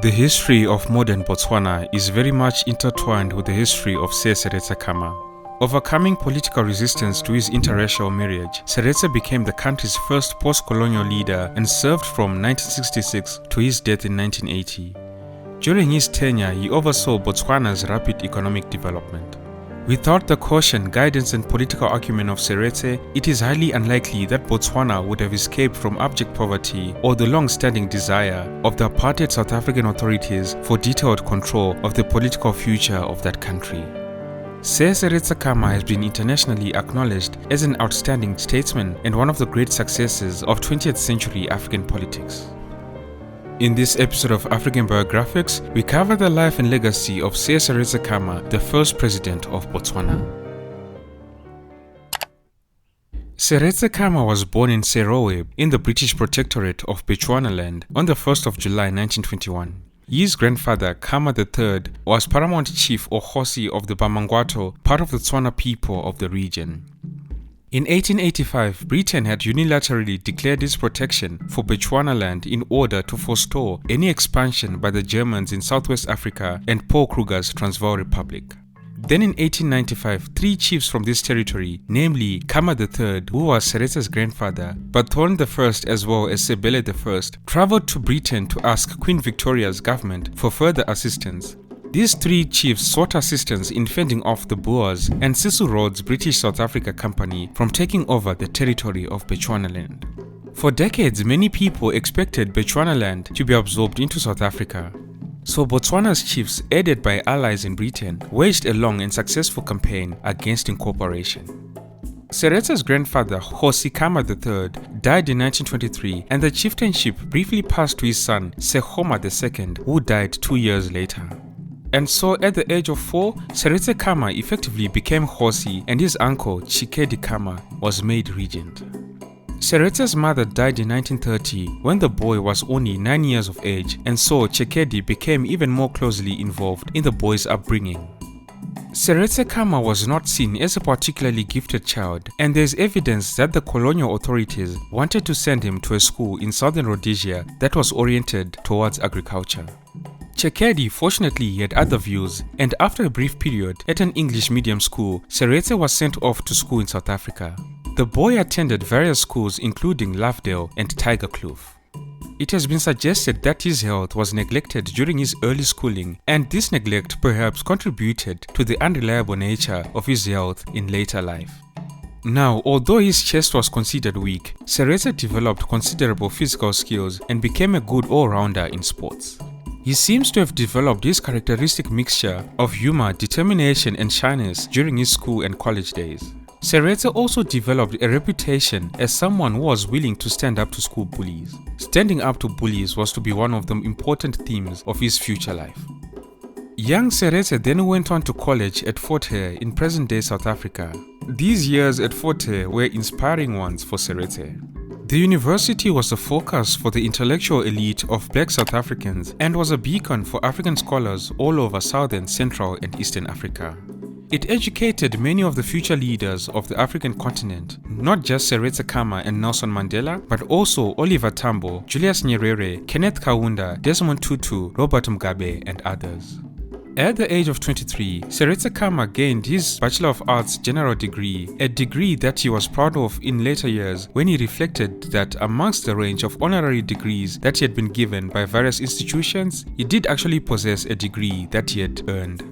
The history of modern Botswana is very much intertwined with the history of Sir Seretse Khama. Overcoming political resistance to his interracial marriage, Seretse became the country's first post-colonial leader and served from 1966 to his death in 1980. During his tenure, he oversaw Botswana's rapid economic development. Without the caution, guidance and political acumen of Seretse, it is highly unlikely that Botswana would have escaped from abject poverty or the long-standing desire of the apartheid South African authorities for detailed control of the political future of that country. Sir Seretse Khama has been internationally acknowledged as an outstanding statesman and one of the great successes of 20th-century African politics. In this episode of African Biographics, we cover the life and legacy of Sir Seretse Khama, the first president of Botswana. Seretse Khama was born in Serowe in the British Protectorate of Bechuanaland on the 1st of July 1921. His grandfather, Khama III, was paramount chief or Kgosi of the Bamangwato, part of the Tswana people of the region. In 1885, Britain had unilaterally declared its protection for Bechuanaland in order to forestall any expansion by the Germans in Southwest Africa and Paul Kruger's Transvaal Republic. Then in 1895, three chiefs from this territory, namely Khama III, who was Seretse's grandfather, Bathon I as well as Sebele I, travelled to Britain to ask Queen Victoria's government for further assistance. These three chiefs sought assistance in fending off the Boers and Cecil Rhodes' British South Africa Company from taking over the territory of Bechuanaland. For decades, many people expected Bechuanaland to be absorbed into South Africa. So Botswana's chiefs, aided by allies in Britain, waged a long and successful campaign against incorporation. Seretse's grandfather, Kgosi Khama III, died in 1923 and the chieftainship briefly passed to his son, Sir Seretse Khama II, who died 2 years later. And so at the age of 4, Seretse Khama effectively became Kgosi and his uncle, Tshikedi Khama, was made regent. Seretse's mother died in 1930 when the boy was only 9 years of age, and so Tshikedi became even more closely involved in the boy's upbringing. Seretse Khama was not seen as a particularly gifted child, and there is evidence that the colonial authorities wanted to send him to a school in southern Rhodesia that was oriented towards agriculture. Tshikedi fortunately had other views, and after a brief period at an English medium school, Seretse was sent off to school in South Africa. The boy attended various schools including Lovedale and Tigerkloof. It has been suggested that his health was neglected during his early schooling, and this neglect perhaps contributed to the unreliable nature of his health in later life. Now, although his chest was considered weak, Seretse developed considerable physical skills and became a good all-rounder in sports. He seems to have developed his characteristic mixture of humor, determination and shyness during his school and college days. Seretse also developed a reputation as someone who was willing to stand up to school bullies. Standing up to bullies was to be one of the important themes of his future life. Young Seretse then went on to college at Fort Hare in present-day South Africa. These years at Fort Hare were inspiring ones for Seretse. The university was a focus for the intellectual elite of black South Africans and was a beacon for African scholars all over Southern, Central and Eastern Africa. It educated many of the future leaders of the African continent, not just Seretse Khama and Nelson Mandela, but also Oliver Tambo, Julius Nyerere, Kenneth Kaunda, Desmond Tutu, Robert Mugabe and others. At the age of 23, Seretse Khama gained his Bachelor of Arts general degree, a degree that he was proud of in later years when he reflected that amongst the range of honorary degrees that he had been given by various institutions, he did actually possess a degree that he had earned.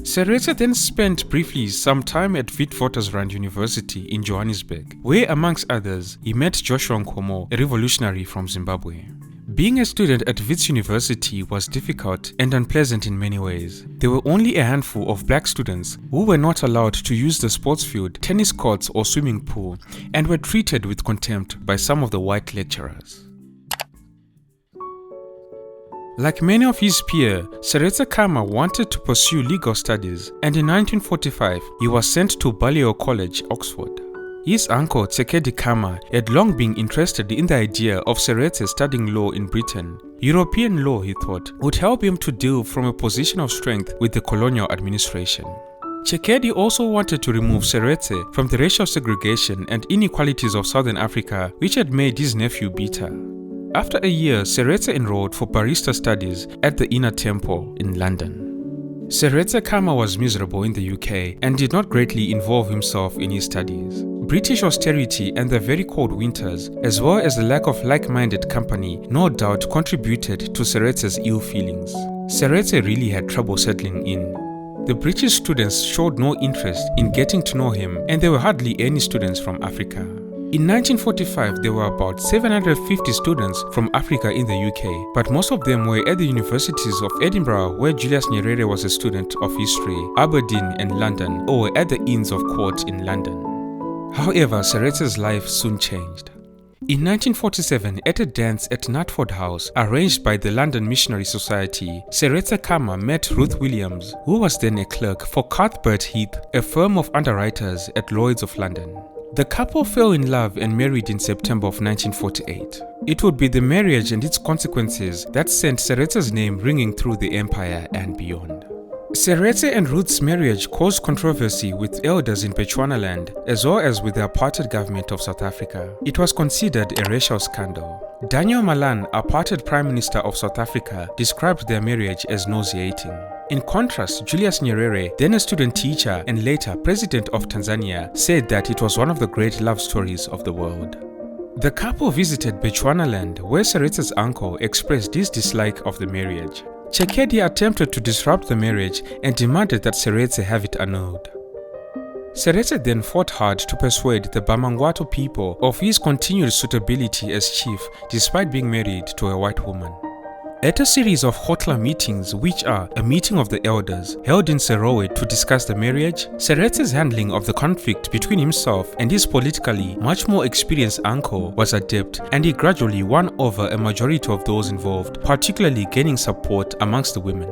Seretse then spent briefly some time at Witwatersrand University in Johannesburg, where amongst others, he met Joshua Nkomo, a revolutionary from Zimbabwe. Being a student at Wits University was difficult and unpleasant in many ways. There were only a handful of black students who were not allowed to use the sports field, tennis courts or swimming pool, and were treated with contempt by some of the white lecturers. Like many of his peers, Seretse Khama wanted to pursue legal studies, and in 1945 he was sent to Balliol College, Oxford. His uncle Tshikedi Khama had long been interested in the idea of Seretse studying law in Britain. European law, he thought, would help him to deal from a position of strength with the colonial administration. Tshikedi also wanted to remove Seretse from the racial segregation and inequalities of Southern Africa, which had made his nephew bitter. After a year, Seretse enrolled for barrister studies at the Inner Temple in London. Seretse Khama was miserable in the UK and did not greatly involve himself in his studies. British austerity and the very cold winters, as well as the lack of like-minded company, no doubt contributed to Seretse's ill feelings. Seretse really had trouble settling in. The British students showed no interest in getting to know him, and there were hardly any students from Africa. In 1945, there were about 750 students from Africa in the UK, but most of them were at the universities of Edinburgh, where Julius Nyerere was a student of history, Aberdeen and London, or at the Inns of Court in London. However, Seretse's life soon changed. In 1947, at a dance at Knapford House, arranged by the London Missionary Society, Seretse Khama met Ruth Williams, who was then a clerk for Cuthbert Heath, a firm of underwriters at Lloyd's of London. The couple fell in love and married in September of 1948. It would be the marriage and its consequences that sent Seretse's name ringing through the empire and beyond. Seretse and Ruth's marriage caused controversy with elders in Bechuanaland, as well as with the apartheid government of South Africa. It was considered a racial scandal. Daniel Malan, apartheid Prime Minister of South Africa, described their marriage as nauseating. In contrast, Julius Nyerere, then a student teacher and later President of Tanzania, said that it was one of the great love stories of the world. The couple visited Bechuanaland, where Seretse's uncle expressed his dislike of the marriage. Chekedi attempted to disrupt the marriage and demanded that Seretse have it annulled. Seretse then fought hard to persuade the Bamangwato people of his continued suitability as chief despite being married to a white woman. At a series of Hotla meetings, which are a meeting of the elders, held in Serowe to discuss the marriage, Seretse's handling of the conflict between himself and his politically much more experienced uncle was adept, and he gradually won over a majority of those involved, particularly gaining support amongst the women.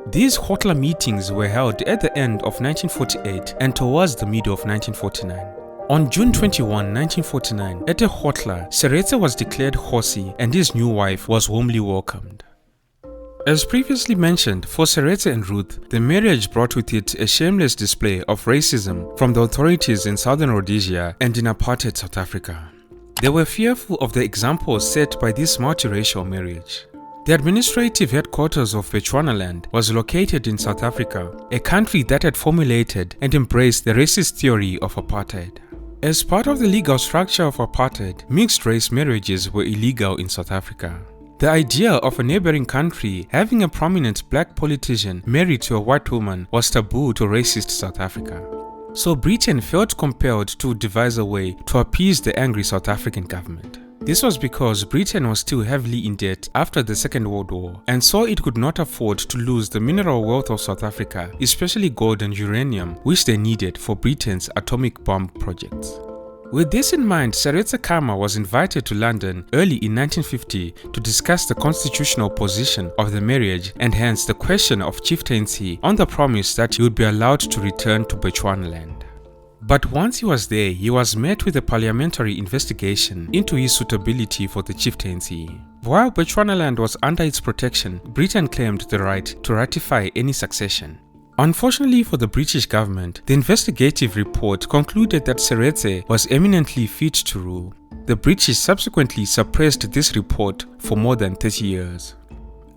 These Hotla meetings were held at the end of 1948 and towards the middle of 1949. On June 21, 1949, at a Hotla, Seretse was declared Hosi and his new wife was warmly welcomed. As previously mentioned, for Seretse and Ruth, the marriage brought with it a shameless display of racism from the authorities in Southern Rhodesia and in apartheid South Africa. They were fearful of the examples set by this multiracial marriage. The administrative headquarters of Bechuanaland was located in South Africa, a country that had formulated and embraced the racist theory of apartheid. As part of the legal structure of apartheid, mixed-race marriages were illegal in South Africa. The idea of a neighboring country having a prominent black politician married to a white woman was taboo to racist South Africa. So Britain felt compelled to devise a way to appease the angry South African government. This was because Britain was still heavily in debt after the Second World War, and so it could not afford to lose the mineral wealth of South Africa, especially gold and uranium, which they needed for Britain's atomic bomb projects. With this in mind, Seretse Khama was invited to London early in 1950 to discuss the constitutional position of the marriage and hence the question of chieftaincy, on the promise that he would be allowed to return to Bechuanaland. But once he was there, he was met with a parliamentary investigation into his suitability for the chieftaincy. While Bechuanaland was under its protection, Britain claimed the right to ratify any succession. Unfortunately for the British government, the investigative report concluded that Seretse was eminently fit to rule. The British subsequently suppressed this report for more than 30 years.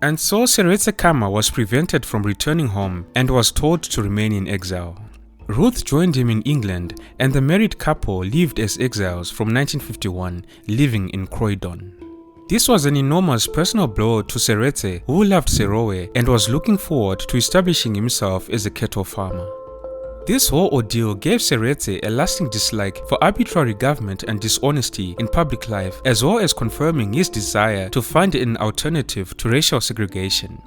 And so Seretse Khama was prevented from returning home and was told to remain in exile. Ruth joined him in England, and the married couple lived as exiles from 1951, living in Croydon. This was an enormous personal blow to Seretse, who loved Serowe and was looking forward to establishing himself as a cattle farmer. This whole ordeal gave Seretse a lasting dislike for arbitrary government and dishonesty in public life, as well as confirming his desire to find an alternative to racial segregation.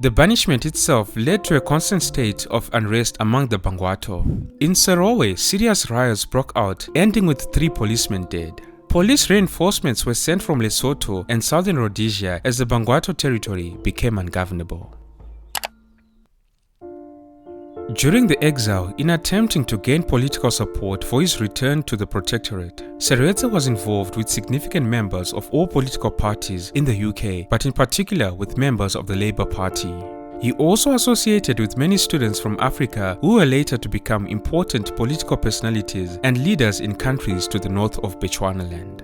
The banishment itself led to a constant state of unrest among the Bangwato. In Serowe, serious riots broke out, ending with 3 policemen dead. Police reinforcements were sent from Lesotho and Southern Rhodesia as the Bangwato territory became ungovernable. During the exile, in attempting to gain political support for his return to the protectorate, Seretse was involved with significant members of all political parties in the UK, but in particular with members of the Labour Party. He also associated with many students from Africa who were later to become important political personalities and leaders in countries to the north of Bechuanaland.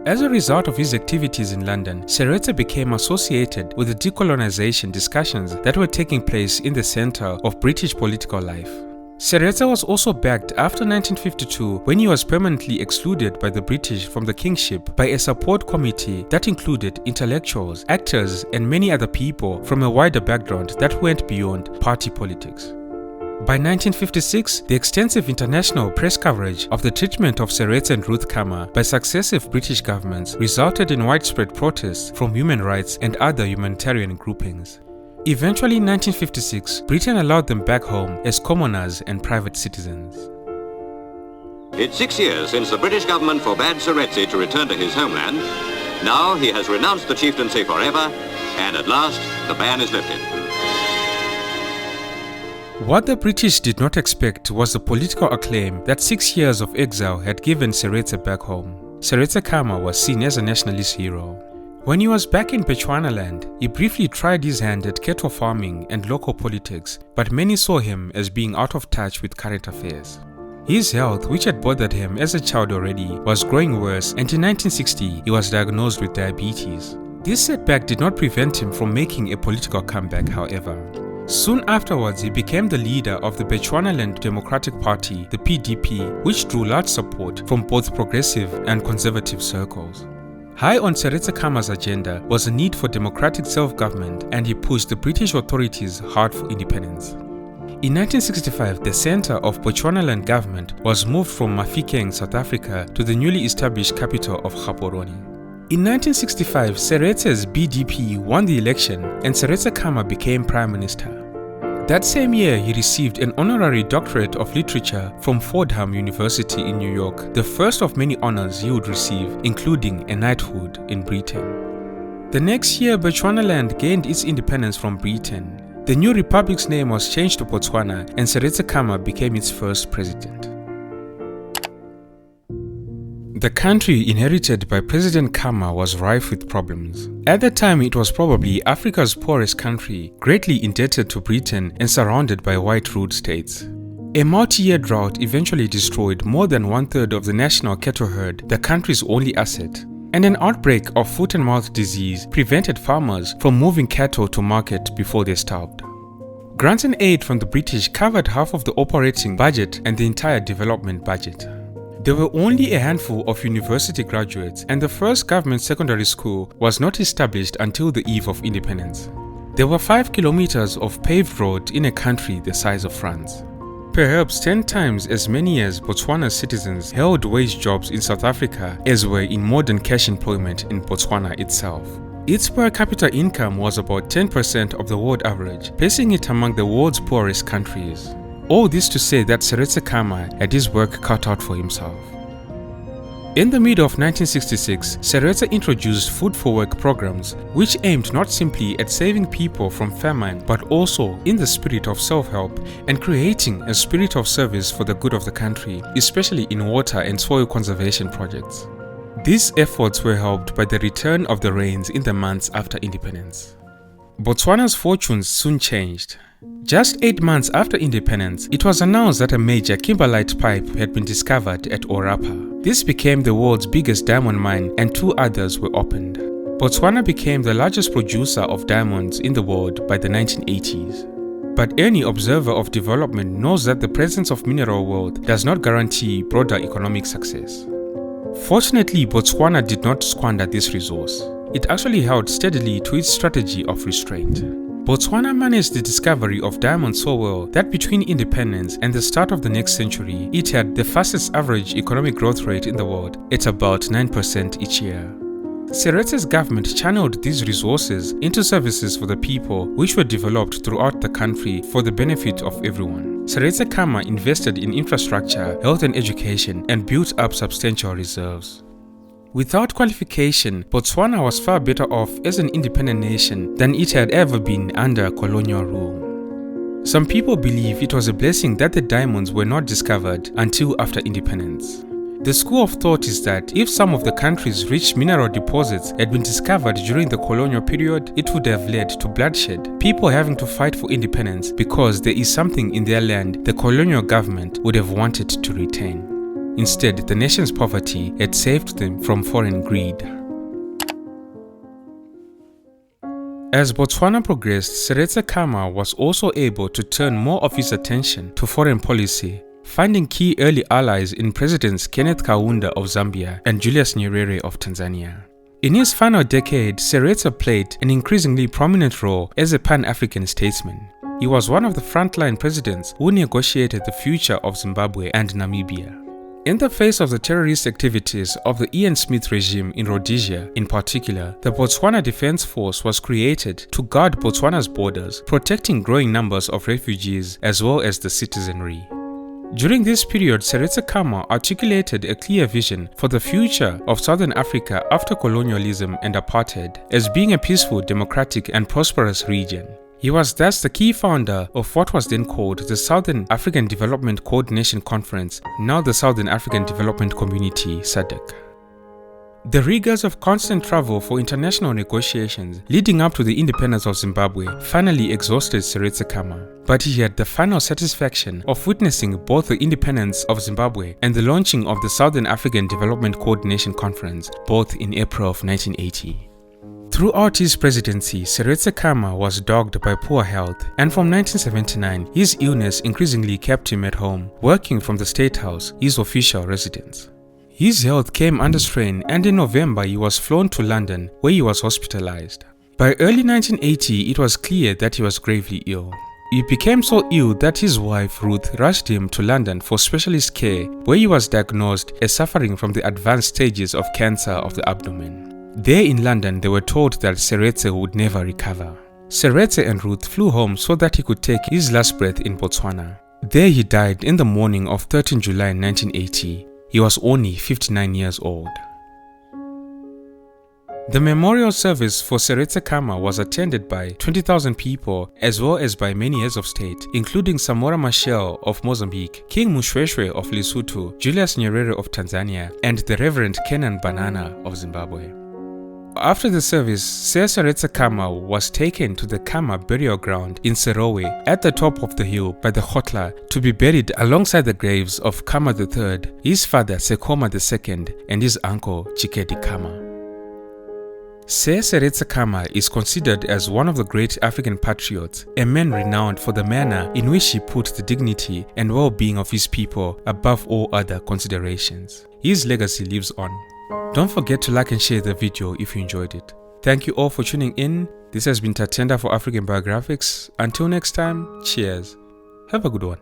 As a result of his activities in London, Seretse became associated with the decolonization discussions that were taking place in the center of British political life. Seretse was also backed after 1952 when he was permanently excluded by the British from the kingship by a support committee that included intellectuals, actors, and many other people from a wider background that went beyond party politics. By 1956, the extensive international press coverage of the treatment of Seretse and Ruth Khama by successive British governments resulted in widespread protests from human rights and other humanitarian groupings. Eventually in 1956, Britain allowed them back home as commoners and private citizens. It's 6 years since the British government forbade Seretse to return to his homeland. Now he has renounced the chieftaincy forever, and at last the ban is lifted. What the British did not expect was the political acclaim that 6 years of exile had given Seretse back home. Seretse Khama was seen as a nationalist hero. When he was back in Bechuanaland, he briefly tried his hand at cattle farming and local politics, but many saw him as being out of touch with current affairs. His health, which had bothered him as a child already, was growing worse, and in 1960 he was diagnosed with diabetes. This setback did not prevent him from making a political comeback, however. Soon afterwards, he became the leader of the Bechuanaland Democratic Party, the PDP, which drew large support from both progressive and conservative circles. High on Seretse Khama's agenda was the need for democratic self-government, and he pushed the British authorities hard for independence. In 1965, the center of Bechuanaland government was moved from Mafikeng, South Africa, to the newly established capital of Gaborone. In 1965, Seretse's BDP won the election and Seretse Khama became Prime Minister. That same year, he received an honorary doctorate of literature from Fordham University in New York, the first of many honors he would receive, including a knighthood in Britain. The next year, Bechuanaland gained its independence from Britain. The new republic's name was changed to Botswana, and Seretse Khama became its first president. The country inherited by President Khama was rife with problems. At the time, it was probably Africa's poorest country, greatly indebted to Britain and surrounded by white-ruled states. A multi-year drought eventually destroyed more than one-third of the national cattle herd, the country's only asset. And an outbreak of foot-and-mouth disease prevented farmers from moving cattle to market before they starved. Grants and aid from the British covered half of the operating budget and the entire development budget. There were only a handful of university graduates, and the first government secondary school was not established until the eve of independence. There were 5 kilometers of paved road in a country the size of France. Perhaps 10 times as many as Botswana's citizens held wage jobs in South Africa as were in modern cash employment in Botswana itself. Its per capita income was about 10% of the world average, placing it among the world's poorest countries. All this to say that Seretse Khama had his work cut out for himself. In the middle of 1966, Seretse introduced food for work programs, which aimed not simply at saving people from famine, but also in the spirit of self-help and creating a spirit of service for the good of the country, especially in water and soil conservation projects. These efforts were helped by the return of the rains in the months after independence. Botswana's fortunes soon changed. Just 8 months after independence, it was announced that a major kimberlite pipe had been discovered at Orapa. This became the world's biggest diamond mine, and 2 others were opened. Botswana became the largest producer of diamonds in the world by the 1980s. But any observer of development knows that the presence of mineral wealth does not guarantee broader economic success. Fortunately, Botswana did not squander this resource. It actually held steadily to its strategy of restraint. Botswana managed the discovery of diamonds so well that between independence and the start of the next century, it had the fastest average economic growth rate in the world at about 9% each year. Seretse's government channeled these resources into services for the people, which were developed throughout the country for the benefit of everyone. Seretse Khama invested in infrastructure, health and education, and built up substantial reserves. Without qualification, Botswana was far better off as an independent nation than it had ever been under colonial rule. Some people believe it was a blessing that the diamonds were not discovered until after independence. The school of thought is that if some of the country's rich mineral deposits had been discovered during the colonial period, it would have led to bloodshed, people having to fight for independence because there is something in their land the colonial government would have wanted to retain. Instead, the nation's poverty had saved them from foreign greed. As Botswana progressed, Seretse Khama was also able to turn more of his attention to foreign policy, finding key early allies in Presidents Kenneth Kaunda of Zambia and Julius Nyerere of Tanzania. In his final decade, Seretse played an increasingly prominent role as a Pan-African statesman. He was one of the frontline presidents who negotiated the future of Zimbabwe and Namibia. In the face of the terrorist activities of the Ian Smith regime in Rhodesia in particular, the Botswana Defence Force was created to guard Botswana's borders, protecting growing numbers of refugees as well as the citizenry. During this period, Seretse Khama articulated a clear vision for the future of Southern Africa after colonialism and apartheid as being a peaceful, democratic and prosperous region. He was thus the key founder of what was then called the Southern African Development Coordination Conference, now the Southern African Development Community (SADC). The rigors of constant travel for international negotiations leading up to the independence of Zimbabwe finally exhausted Seretse Khama, but he had the final satisfaction of witnessing both the independence of Zimbabwe and the launching of the Southern African Development Coordination Conference, both in April of 1980. Throughout his presidency, Seretse Khama was dogged by poor health, and from 1979, his illness increasingly kept him at home, working from the State House, his official residence. His health came under strain, and in November he was flown to London, where he was hospitalized. By early 1980, it was clear that he was gravely ill. He became so ill that his wife, Ruth, rushed him to London for specialist care, where he was diagnosed as suffering from the advanced stages of cancer of the abdomen. There in London, they were told that Seretse would never recover. Seretse and Ruth flew home so that he could take his last breath in Botswana. There he died in the morning of 13 July 1980. He was only 59 years old. The memorial service for Seretse Khama was attended by 20,000 people as well as by many heads of state, including Samora Machel of Mozambique, King Moshoeshoe of Lesotho, Julius Nyerere of Tanzania, and the Reverend Kenan Banana of Zimbabwe. After the service, Sir Seretse Khama was taken to the Khama burial ground in Serowe at the top of the hill by the Khotla to be buried alongside the graves of Khama III, his father Sekhoma II, and his uncle Chikedi Khama. Sir Seretse Khama is considered as one of the great African patriots, a man renowned for the manner in which he put the dignity and well-being of his people above all other considerations. His legacy lives on. Don't forget to like and share the video if you enjoyed it. Thank you all for tuning in. This has been Tatenda for African Biographics. Until next time, cheers. Have a good one.